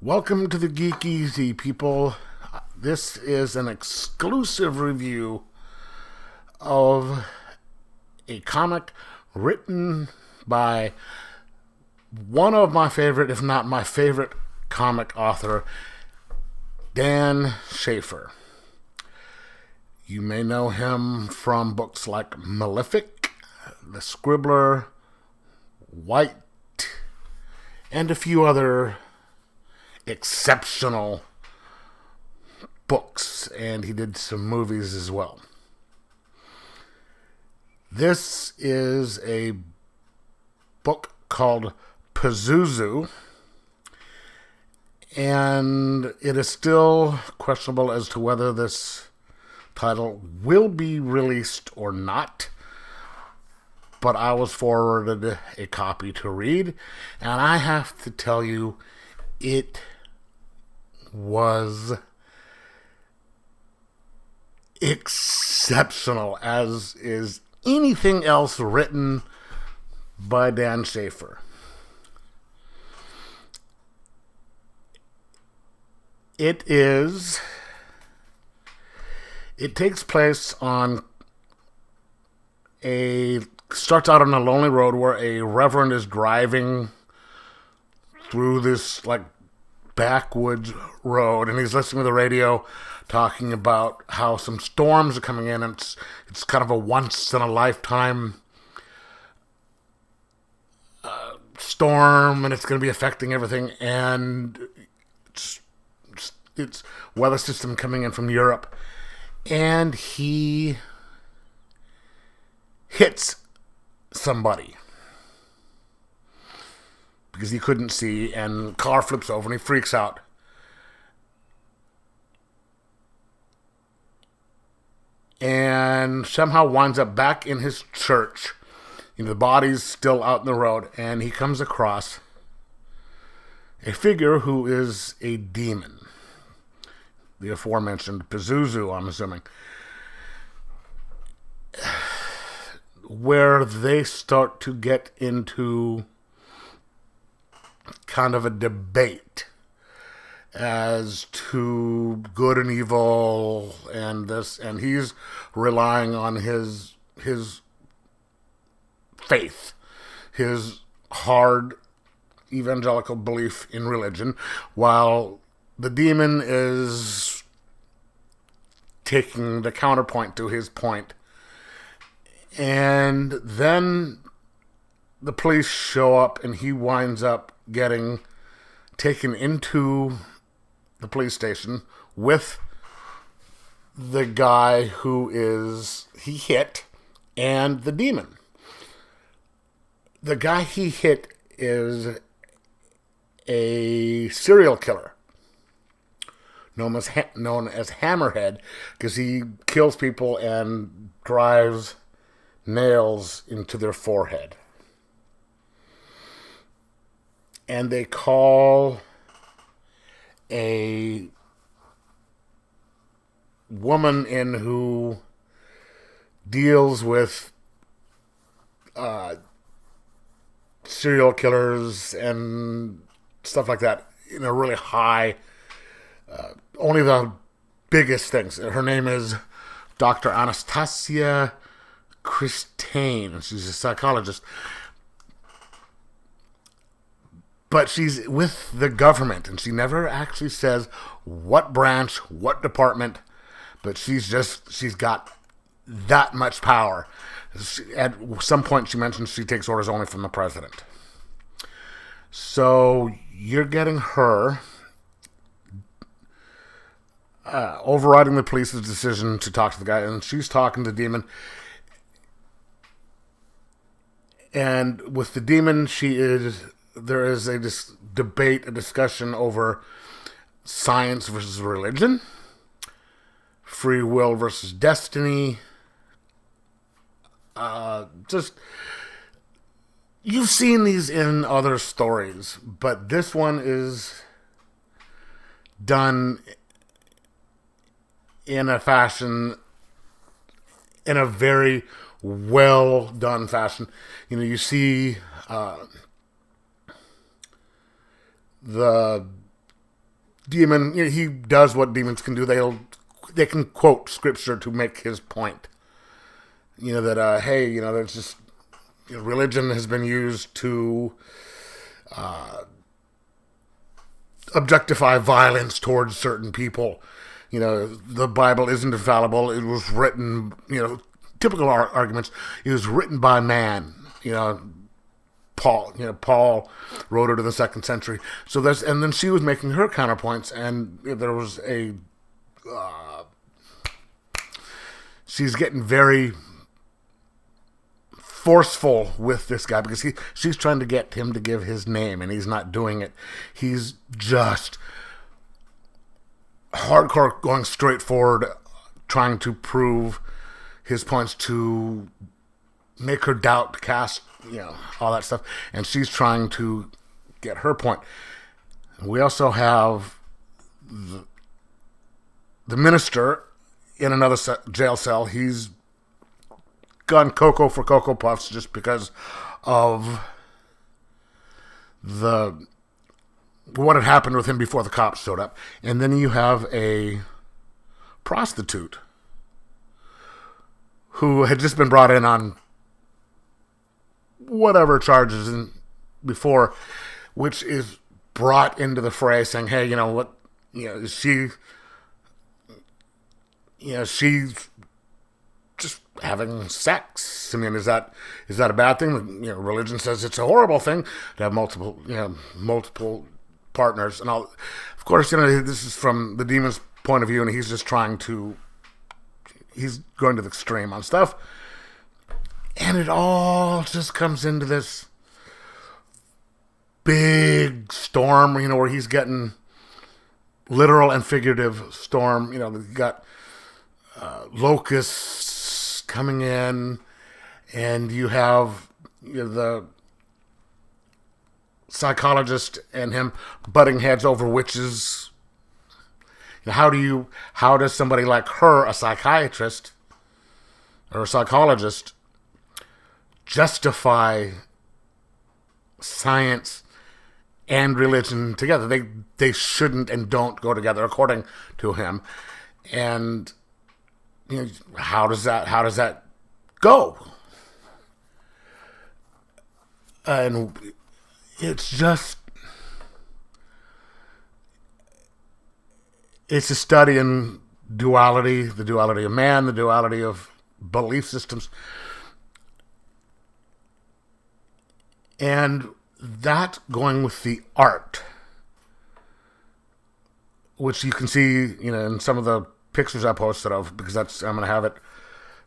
Welcome to the Geek Easy, people. This is an exclusive review of a comic written by one of my favorite, if not my favorite, comic author, Dan Schaffer. You may know him from books like Malefic, The Scribbler, White, and a few other exceptional books, and he did some movies as well. This is a book called Pazuzu, and it is still questionable as to whether this title will be released or not, but I was forwarded a copy to read, and I have to tell you, it was exceptional, as is anything else written by Dan Schaffer. It takes place starts out on a lonely road where a reverend is driving through this backwoods road, and he's listening to the radio talking about how some storms are coming in, and it's kind of a once in a lifetime storm, and it's going to be affecting everything, and it's weather system coming in from Europe, and he hits somebody because he couldn't see, and car flips over and he freaks out. And somehow winds up back in his church. The body's still out in the road, and he comes across a figure who is a demon. The aforementioned Pazuzu, I'm assuming. Where they start to get into kind of a debate as to good and evil, and he's relying on his faith, his hard evangelical belief in religion, while the demon is taking the counterpoint to his point. And then the police show up, and he winds up getting taken into the police station with the guy he hit and the demon. The guy he hit is a serial killer known as Hammerhead, because he kills people and drives nails into their forehead. And they call a woman in who deals with serial killers and stuff like that in a really high, only the biggest things. Her name is Dr. Anastasia Christine. She's a psychologist. But she's with the government, and she never actually says what branch, what department, but she's got that much power. At some point, she mentions she takes orders only from the president. So you're getting her overriding the police's decision to talk to the guy, and she's talking to the demon. And with the demon, there is a debate, a discussion over science versus religion, free will versus destiny. You've seen these in other stories, but this one is done in a very well done fashion. You see the demon, he does what demons can do. They can quote scripture to make his point. That hey, there's just religion has been used to objectify violence towards certain people. The Bible isn't infallible. It was written, typical arguments. It was written by man. Paul wrote it in the 2nd century. So and then she was making her counterpoints, and there was she's getting very forceful with this guy because she's trying to get him to give his name, and he's not doing it. He's just hardcore going straight forward, trying to prove his points, to make her doubt, cast, all that stuff. And she's trying to get her point. We also have the minister in another jail cell. He's gone Cocoa for Cocoa Puffs just because of what had happened with him before the cops showed up. And then you have a prostitute who had just been brought in on whatever charges before, which is brought into the fray saying, hey, she's just having sex. I mean, is that a bad thing? Religion says it's a horrible thing to have multiple partners and all. Of course, this is from the demon's point of view, and he's just he's going to the extreme on stuff. And it all just comes into this big storm, where he's getting literal and figurative storm. You got locusts coming in, and you have the psychologist and him butting heads over witches. How does somebody like her, a psychiatrist or a psychologist, justify science and religion together? They shouldn't and don't go together, according to him. And how does that go? And it's a study in duality, the duality of man, the duality of belief systems. And that going with the art, which you can see, in some of the pictures I posted of, because I'm going to have it.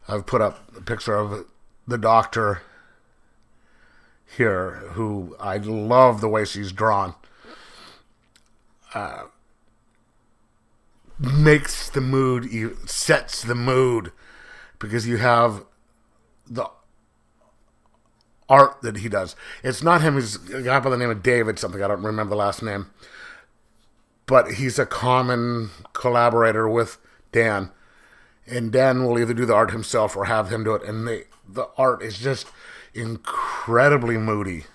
I've put up a picture of the doctor here, who I love the way she's drawn. Makes the mood, sets the mood, because you have the art that he does. It's not him. He's a guy by the name of David something. I don't remember the last name. But he's a common collaborator with Dan. And Dan will either do the art himself or have him do it. And the art is just incredibly moody,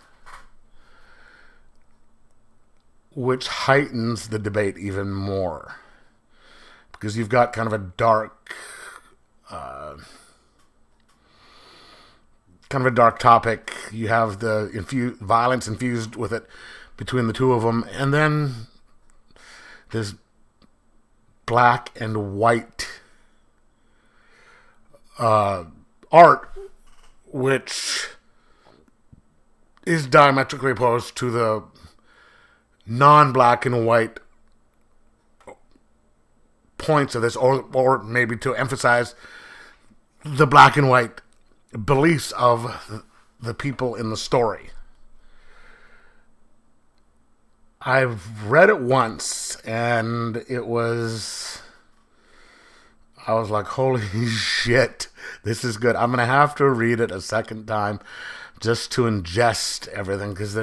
which heightens the debate even more. Because you've got kind of a dark topic. You have the violence infused with it between the two of them. And then there's black and white art, which is diametrically opposed to the non-black and white points of this, or maybe to emphasize the black and white beliefs of the people in the story. I've read it once, and I was like, holy shit, this is good. I'm going to have to read it a second time just to ingest everything, because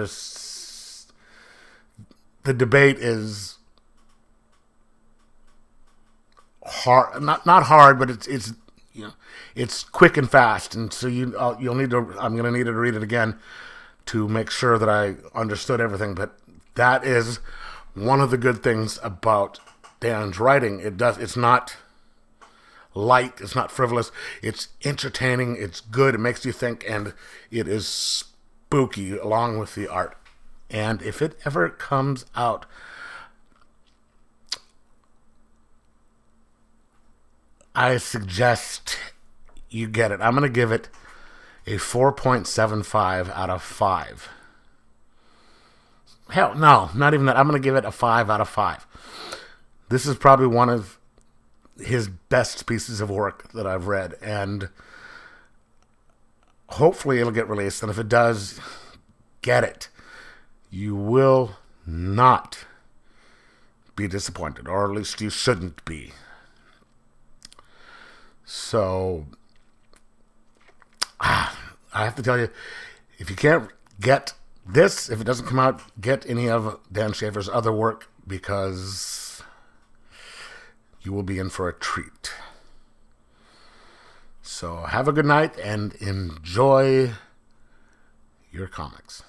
the debate is hard, not hard, but it's quick and fast, and so I'm going to need to read it again to make sure that I understood everything. But that is one of the good things about Dan's writing, it's not light, it's not frivolous, it's entertaining, it's good, it makes you think, and it is spooky along with the art. And if it ever comes out, I suggest you get it. I'm going to give it a 4.75 out of 5. Hell, no, not even that. I'm going to give it a 5 out of 5. This is probably one of his best pieces of work that I've read, and hopefully it'll get released, and if it does, get it. You will not be disappointed, or at least you shouldn't be. So, I have to tell you, if you can't get this, if it doesn't come out, get any of Dan Schaffer's other work, because you will be in for a treat. So have a good night and enjoy your comics.